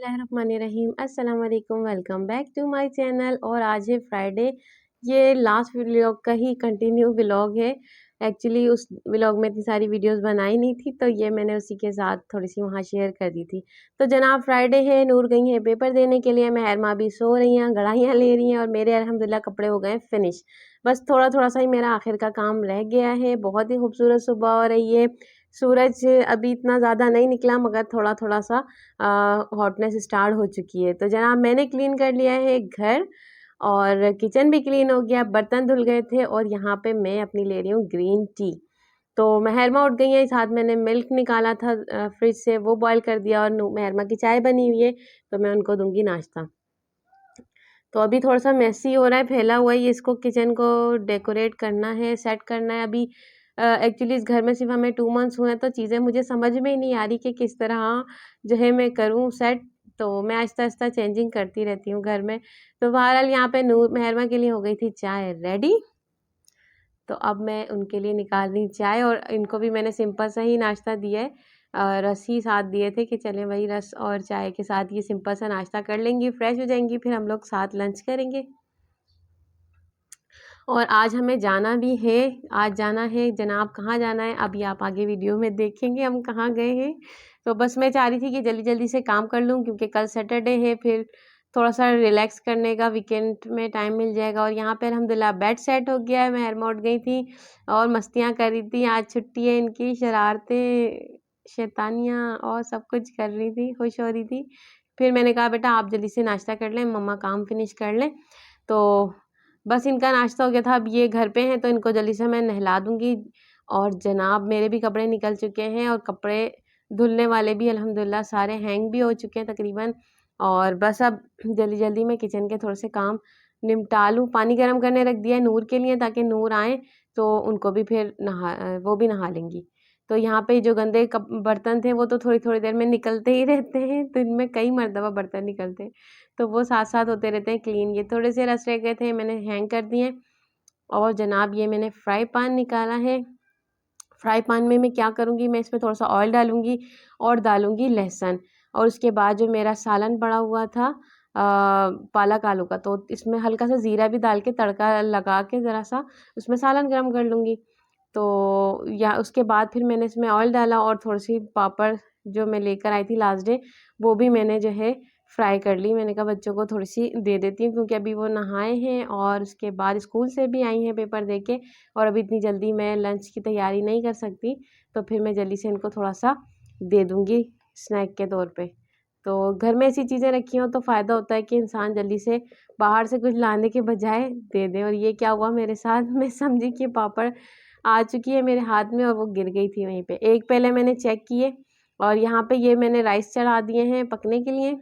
बिस्मिल्लाहिर्रहमानिर्रहीम अस्सलाम वालेकुम welcome back to my channel. और आज है फ्राइडे। ये लास्ट व्लॉग का ही कंटिन्यू व्लॉग है। एक्चुअली उस व्लॉग में इतनी सारी वीडियोस बनाई नहीं थी, तो ये मैंने उसी के साथ थोड़ी सी वहाँ शेयर कर दी थी। तो जनाब फ्राइडे है, नूर गई है पेपर देने के लिए, मेहर माँ भी सो रही हैं, गड़ाइयाँ ले रही हैं और मेरे अल्हम्दुलिल्लाह कपड़े हो गए फिनिश। बस थोड़ा थोड़ा सा ही मेरा आखिर का काम रह गया है। बहुत ही खूबसूरत सुबह हो रही है। सूरज अभी इतना ज़्यादा नहीं निकला, मगर थोड़ा थोड़ा सा हॉटनेस स्टार्ट हो चुकी है। तो जनाब मैंने क्लीन कर लिया है घर, और किचन भी क्लीन हो गया, बर्तन धुल गए थे, और यहाँ पे मैं अपनी ले रही हूँ ग्रीन टी। तो महरमा उठ गई है, साथ मैंने मिल्क निकाला था फ्रिज से, वो बॉईल कर दिया, और महरमा की चाय बनी हुई है, तो मैं उनको दूंगी नाश्ता। तो अभी थोड़ा सा मेसी हो रहा है, फैला हुआ है, ये इसको किचन को डेकोरेट करना है, सेट करना है। अभी एक्चुअली इस घर में सिर्फ हमें 2 मंथ्स हुए हैं, तो चीज़ें मुझे समझ में ही नहीं आ रही कि किस तरह जो है मैं करूँ सेट। तो मैं आहिस्ता आहिस्ता चेंजिंग करती रहती हूँ घर में। तो बहरहाल यहाँ पे नूर मेहरमा के लिए हो गई थी चाय रेडी। तो अब मैं उनके लिए निकाल रही चाय, और इनको भी मैंने सिंपल सा ही नाश्ता दिया है। रस ही साथ दिए थे कि चलें वही रस और चाय के साथ ये सिंपल सा नाश्ता कर लेंगी, फ्रेश हो जाएंगी, फिर हम लोग साथ लंच करेंगे। और आज हमें जाना भी है। आज जाना है जनाब, कहाँ जाना है अभी आप आगे वीडियो में देखेंगे हम कहाँ गए हैं। तो बस मैं चाह रही थी कि जल्दी जल्दी से काम कर लूँ, क्योंकि कल सैटरडे है, फिर थोड़ा सा रिलैक्स करने का वीकेंड में टाइम मिल जाएगा। और यहाँ पर अल्हम्दुलिल्लाह बेड सेट हो गया है। महरमा उठ गई थी और मस्तियाँ कर रही थी, आज छुट्टी है इनकी, शरारतें शैतानियाँ और सब कुछ कर रही थी, खुश हो रही थी। फिर मैंने कहा बेटा आप जल्दी से नाश्ता कर लें, मम्मा काम फिनिश कर लें। तो बस इनका नाश्ता हो गया था, अब ये घर पे हैं, तो इनको जल्दी से मैं नहला दूंगी। और जनाब मेरे भी कपड़े निकल चुके हैं, और कपड़े धुलने वाले भी अल्हम्दुलिल्लाह सारे हैंग भी हो चुके हैं तकरीबन। और बस अब जल्दी जल्दी मैं किचन के थोड़े से काम निपटा लूँ। पानी गर्म करने रख दिया है नूर के लिए, ताकि नूर आए तो उनको भी फिर वो भी नहा लेंगी। तो यहाँ पे जो गंदे बर्तन थे वो तो थोड़ी थोड़ी देर में निकलते ही रहते हैं, तो इनमें कई मरतबा बर्तन निकलते हैं, तो वो साथ साथ होते रहते हैं क्लीन। ये थोड़े से रस रह गए थे, मैंने हैंग कर दिए। और जनाब ये मैंने फ्राई पैन निकाला है। फ्राई पैन में मैं क्या करूँगी, मैं इसमें थोड़ा सा ऑयल डालूँगी और डालूँगी लहसुन। और उसके बाद जो मेरा सालन पड़ा हुआ था पालक आलू का, तो इसमें हल्का सा ज़ीरा भी डाल के तड़का लगा के ज़रा सा उसमें सालन गर्म कर लूँगी। तो या उसके बाद फिर मैंने इसमें ऑयल डाला, और थोड़ी सी पापड़ जो मैं लेकर आई थी लास्ट डे, वो भी मैंने जो है फ्राई कर ली। मैंने कहा बच्चों को थोड़ी सी दे देती हूँ, क्योंकि अभी वो नहाए हैं और उसके बाद स्कूल से भी आई हैं पेपर दे के, और अभी इतनी जल्दी मैं लंच की तैयारी नहीं कर सकती, तो फिर मैं जल्दी से इनको थोड़ा सा दे दूँगी स्नैक के तौर पे। तो घर में ऐसी चीज़ें रखी हों तो फ़ायदा होता है कि इंसान जल्दी से बाहर से कुछ लाने के बजाय दे दें। और ये क्या हुआ मेरे साथ, मैं समझी कि पापड़ आ चुकी है मेरे हाथ में, और वो गिर गई थी वहीं पे। एक पहले मैंने चेक किए, और यहाँ पे ये मैंने राइस चढ़ा दिए हैं पकने के लिए।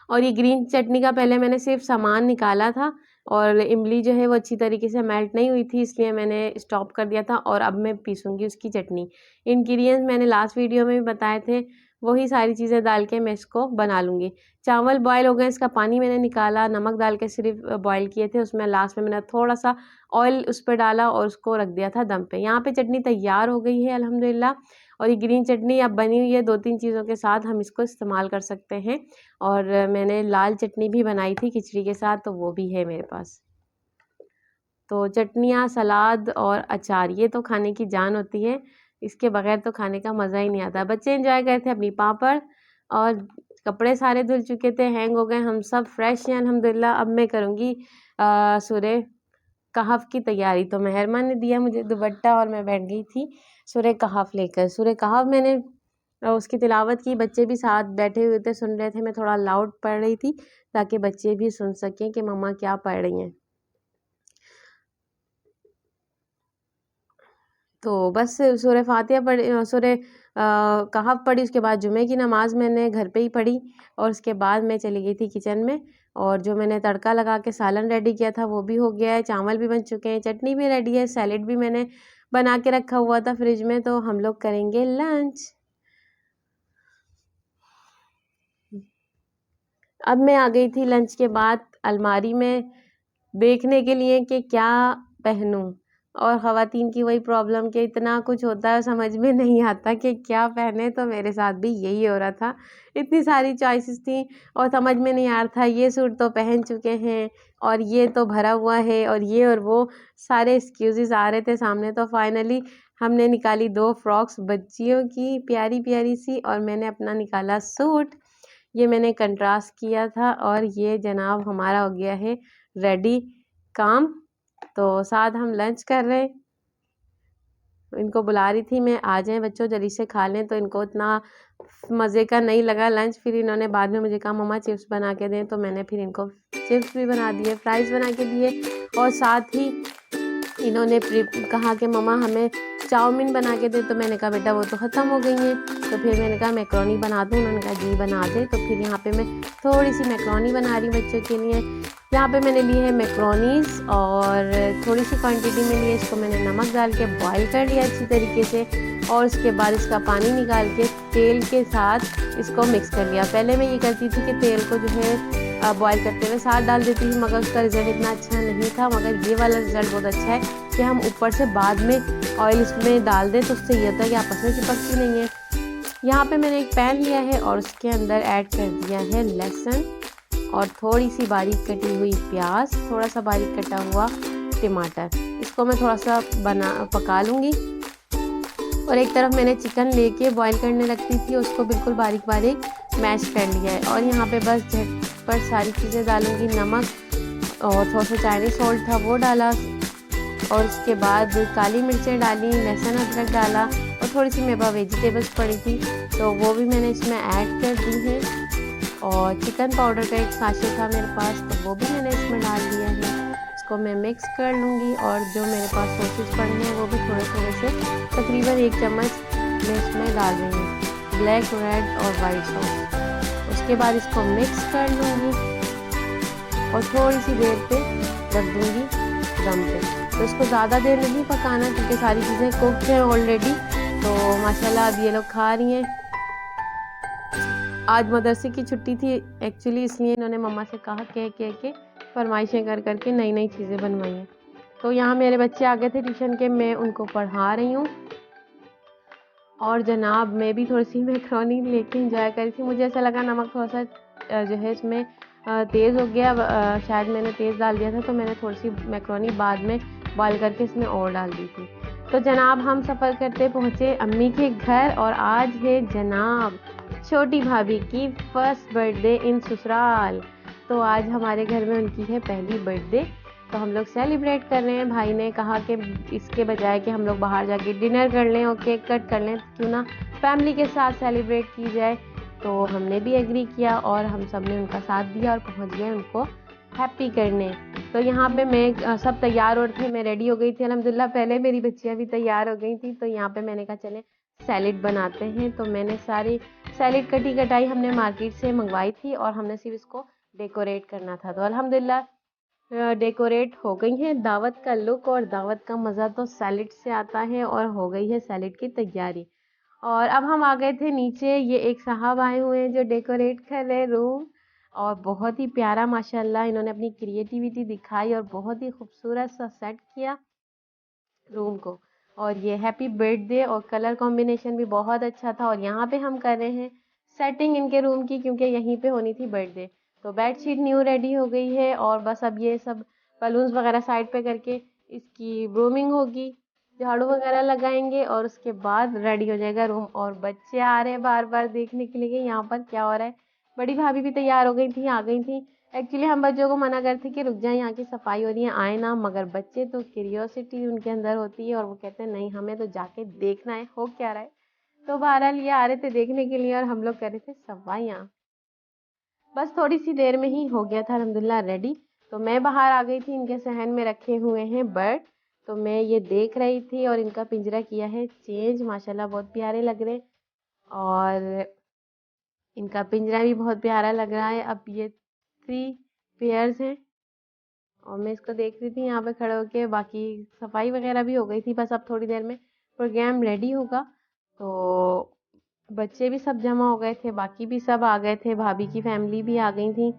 और ये ग्रीन चटनी का पहले मैंने सिर्फ सामान निकाला था, और इमली जो है वो अच्छी तरीके से मेल्ट नहीं हुई थी, इसलिए मैंने स्टॉप कर दिया था। और अब मैं पीसूँगी उसकी चटनी। इंग्रेडिएंट्स मैंने लास्ट वीडियो में भी बताए थे, वही सारी चीज़ें डाल के मैं इसको बना लूँगी। चावल बॉयल हो गए, इसका पानी मैंने निकाला, नमक डाल के सिर्फ बॉयल किए थे। उसमें लास्ट में मैंने थोड़ा सा ऑयल उस पर डाला और उसको रख दिया था दम पे। यहाँ पे चटनी तैयार हो गई है अल्हम्दुलिल्लाह। और ये ग्रीन चटनी अब बनी हुई है, 2-3 चीज़ों के साथ हम इसको इस्तेमाल कर सकते हैं। और मैंने लाल चटनी भी बनाई थी खिचड़ी के साथ, तो वो भी है मेरे पास। तो चटनियाँ, सलाद और अचार ये तो खाने की जान होती है, इसके बगैर तो खाने का मज़ा ही नहीं आता। बच्चे एंजॉय करते हैं अपनी पापड़, और कपड़े सारे धुल चुके थे, हैंग हो गए, हम सब फ्रेश हैं अल्हम्दुलिल्लाह। अब मैं करूँगी सूरह कहफ की तैयारी। तो मेहरमा ने दिया मुझे दुपट्टा, और मैं बैठ गई थी सूरह कहफ लेकर। सूरह कहफ मैंने उसकी तिलावत की, बच्चे भी साथ बैठे हुए थे, सुन रहे थे। मैं थोड़ा लाउड पढ़ रही थी ताकि बच्चे भी सुन सकें कि मम्मा क्या पढ़ रही हैं। तो बस सूरह फातिहा पढ़ी, सूरह कहफ पढ़ी, उसके बाद जुमे की नमाज़ मैंने घर पे ही पढ़ी। और उसके बाद मैं चली गई थी किचन में, और जो मैंने तड़का लगा के सालन रेडी किया था वो भी हो गया है, चावल भी बन चुके हैं, चटनी भी रेडी है, सैलेड भी मैंने बना के रखा हुआ था फ्रिज में। तो हम लोग करेंगे लंच। अब मैं आ गई थी लंच के बाद अलमारी में देखने के लिए कि क्या पहनूं। और ख़वातीन की वही प्रॉब्लम कि इतना कुछ होता है, समझ में नहीं आता कि क्या पहने। तो मेरे साथ भी यही हो रहा था, इतनी सारी चॉइसेस थी और समझ में नहीं आ रहा था, ये सूट तो पहन चुके हैं और ये तो भरा हुआ है और ये और वो सारे एक्सक्यूज़ेस आ रहे थे सामने। तो फाइनली हमने निकाली 2 फ्रॉक्स बच्चियों की प्यारी प्यारी सी, और मैंने अपना निकाला सूट। ये मैंने कंट्रास्ट किया था और ये जनाब हमारा हो गया है रेडी काम। तो साथ हम लंच कर रहे हैं। इनको बुला रही थी मैं, आ जाएं बच्चों जल्दी से खा लें। तो इनको इतना मज़े का नहीं लगा लंच। फिर इन्होंने बाद में मुझे कहा मम्मा चिप्स बना के दें, तो मैंने फिर इनको चिप्स भी बना दिए, फ्राइज़ बना के दिए। और साथ ही इन्होंने कहा कि मम्मा हमें चाउमीन बना के दे। तो मैंने कहा बेटा वो तो ख़त्म हो गई हैं। तो फिर मैंने कहा मैक्रोनी बना दूँ, उन्होंने कहा जी बना दे। तो फिर यहाँ पे मैं थोड़ी सी मैक्रोनी बना रही हूँ बच्चों के लिए। यहाँ पे मैंने ली है मैक्रोनीज़ और थोड़ी सी क्वांटिटी में ली है। इसको मैंने नमक डाल के बॉईल कर लिया अच्छी तरीके से, और उसके बाद इसका पानी निकाल के तेल के साथ इसको मिक्स कर लिया। पहले मैं ये करती थी कि तेल को जो है बॉईल करते हुए साथ डाल देती थी, मगर उसका रिज़ल्ट इतना अच्छा नहीं था। मगर ये वाला रिज़ल्ट बहुत अच्छा है कि हम ऊपर से बाद में ऑयल इसमें डाल दें, तो उससे ये होता है कि आपस में चिपकती नहीं है। यहाँ पे मैंने एक पैन लिया है और उसके अंदर ऐड कर दिया है लहसुन और थोड़ी सी बारीक कटी हुई प्याज, थोड़ा सा बारीक कटा हुआ टमाटर। इसको मैं थोड़ा सा पका लूँगी। और एक तरफ मैंने चिकन लेके बॉईल करने रखती थी, उसको बिल्कुल बारीक बारीक मैश कर लिया है। और यहाँ पे बस झटपट सारी चीज़ें डालूँगी। नमक और थोड़ा सा चाइनीज़ सॉल्ट था वो डाला, और उसके बाद काली मिर्चें डाली, लहसुन अदरक डाला, और थोड़ी सी मेरे पास वेजिटेबल्स पड़ी थी तो वो भी मैंने इसमें ऐड कर दी है। और चिकन पाउडर का एक साशे था मेरे पास, तो वो भी मैंने इसमें डाल दिया है। इसको मैं मिक्स कर लूँगी। और जो मेरे पास सॉसेस पड़े हैं वो भी थोड़े थोड़े से तकरीबन 1 चम्मच मैं इसमें डाल रही हूँ, ब्लैक, रेड और वाइट सॉस। उसके बाद इसको मिक्स कर लूँगी और थोड़ी सी देर पे रख दूँगी दम पे। तो इसको ज़्यादा देर नहीं पकाना क्योंकि सारी चीज़ें कुक हैं ऑलरेडी। तो माशाल्लाह अब ये लोग खा रही हैं। आज मदरसे की छुट्टी थी एक्चुअली, इसलिए इन्होंने मम्मा से कहा के फरमाइशें कर करके नई नई चीज़ें बनवाई हैं। तो यहाँ मेरे बच्चे आ गए थे ट्यूशन के, मैं उनको पढ़ा रही हूँ। और जनाब मैं भी थोड़ी सी मैक्रोनी लेके इंजॉय करी थी। मुझे ऐसा लगा नमक थोड़ा सा जो है इसमें तेज़ हो गया, शायद मैंने तेज़ डाल दिया था। तो मैंने थोड़ी सी मैक्रोनी बाद में बॉईल करके इसमें और डाल दी थी। तो जनाब हम सफ़र करते पहुँचे अम्मी के घर, और आज है जनाब छोटी भाभी की फर्स्ट बर्थडे इन ससुराल। तो आज हमारे घर में उनकी है पहली बर्थडे, तो हम लोग सेलिब्रेट कर रहे हैं। भाई ने कहा कि इसके बजाय कि हम लोग बाहर जाके डिनर कर लें और केक कट कर लें, क्यों ना फैमिली के साथ सेलिब्रेट की जाए। तो हमने भी एग्री किया और हम सब ने उनका साथ दिया और पहुंच गए उनको हैप्पी करने। तो यहाँ पे मैं सब तैयार और थे, मैं रेडी हो गई थी अल्हम्दुलिल्लाह। पहले मेरी बच्चियाँ भी तैयार हो गई थी। तो यहाँ पे मैंने कहा चले सैलेड बनाते हैं। तो मैंने सारी सैलेड कटी कटाई हमने मार्केट से मंगवाई थी और हमने सिर्फ इसको डेकोरेट करना था। तो अल्हम्दुलिल्लाह डेकोरेट हो गई है। दावत का लुक और दावत का मज़ा तो सैलेड से आता है, और हो गई है सैलेड की तैयारी। और अब हम आ गए थे नीचे। ये एक साहब आए हुए हैं जो डेकोरेट कर रहे हैं रूम, और बहुत ही प्यारा माशाल्लाह इन्होंने अपनी क्रिएटिविटी दिखाई और बहुत ही खूबसूरत सा सेट किया रूम को। और ये हैप्पी बर्थडे और कलर कॉम्बिनेशन भी बहुत अच्छा था। और यहाँ पे हम कर रहे हैं सेटिंग इनके रूम की, क्योंकि यहीं पे होनी थी बर्थडे। तो बेडशीट न्यू रेडी हो गई है, और बस अब ये सब बलून्स वगैरह साइड पे करके इसकी ब्रूमिंग होगी, झाड़ू वगैरह लगाएंगे, और उसके बाद रेडी हो जाएगा रूम। और बच्चे आ रहे हैं बार बार देखने के लिए कि यहाँ पर क्या हो रहा है। बड़ी भाभी भी तैयार हो गई थी, आ गई थी। एक्चुअली हम बच्चों को मना करते कि रुक जाए, यहाँ की सफाई हो रही है, आए ना। मगर बच्चे तो क्यूरियोसिटी उनके अंदर होती है और वो कहते हैं नहीं हमें तो जाके देखना है हो क्या रहा है। तो बहरहाल ये आ रहे थे देखने के लिए और हम लोग कर रहे थे सफाइयाँ। बस थोड़ी सी देर में ही हो गया था अल्हम्दुलिल्लाह रेडी। तो मैं बाहर आ गई थी, इनके सहन में रखे हुए हैं बर्ड। तो मैं ये देख रही थी और इनका पिंजरा किया है चेंज, माशाल्लाह बहुत प्यारे लग रहे। और इनका पिंजरा भी बहुत प्यारा लग रहा है। अब ये 3 पेयर्स हैं और मैं इसको देख रही थी यहाँ पे खड़े होके। बाकी सफाई वगैरह भी हो गई थी, बस अब थोड़ी देर में प्रोग्राम रेडी होगा। तो बच्चे भी सब जमा हो गए थे, बाकी भी सब आ गए थे, भाभी की फैमिली भी आ गई थी,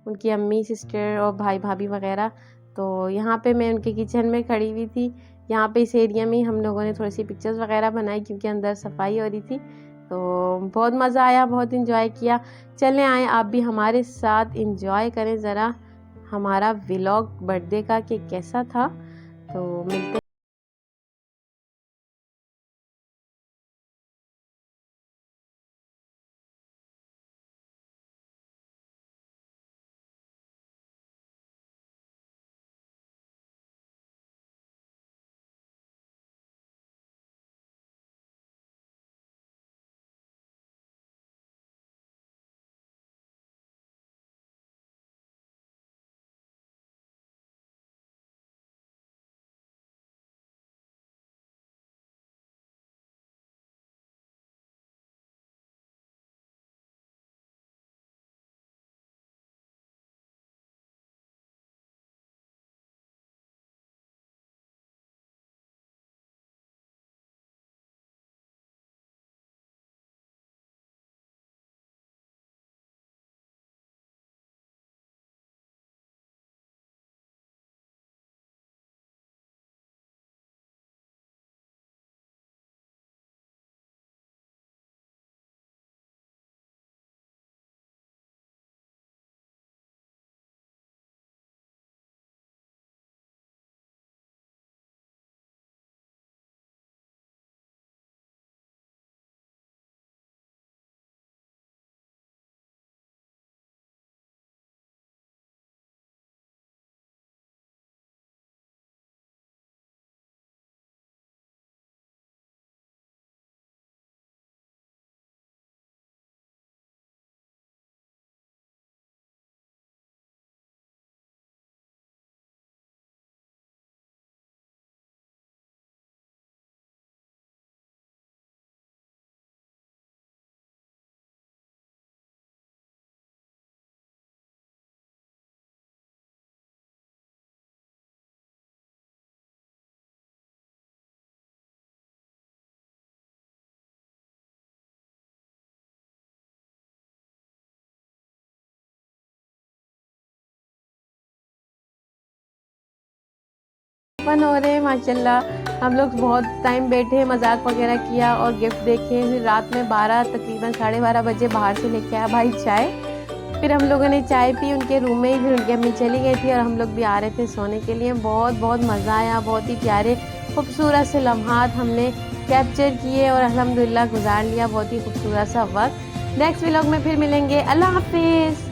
उनकी अम्मी सिस्टर और भाई भाभी वगैरह। तो यहाँ पे मैं उनके किचन में खड़ी हुई थी। यहाँ पे इस एरिया में हम लोगों ने थोड़ी सी पिक्चर्स वगैरह बनाई क्योंकि अंदर सफाई हो रही थी। तो बहुत मज़ा आया, बहुत इंजॉय किया। चलें आए आप भी हमारे साथ इंजॉय करें ज़रा हमारा व्लॉग बर्थडे का कि कैसा था। तो मिलते फन हो रहे हैं माशाल्लाह। हम लोग बहुत टाइम बैठे, मजाक वगैरह किया और गिफ्ट देखे। फिर रात में 12 तकरीबन 12:30 बजे बाहर से लेके आया भाई चाय। फिर हम लोगों ने चाय पी उनके रूम में ही। फिर उनकी अम्मी चली गई थी और हम लोग भी आ रहे थे सोने के लिए। बहुत बहुत मज़ा आया, बहुत ही प्यारे खूबसूरत से लम्हात हमने कैप्चर किए और अल्हम्दुलिल्लाह गुजार लिया बहुत ही खूबसूरत सा वक्त। नेक्स्ट व्लॉग में फिर मिलेंगे। अल्लाह हाफिज़।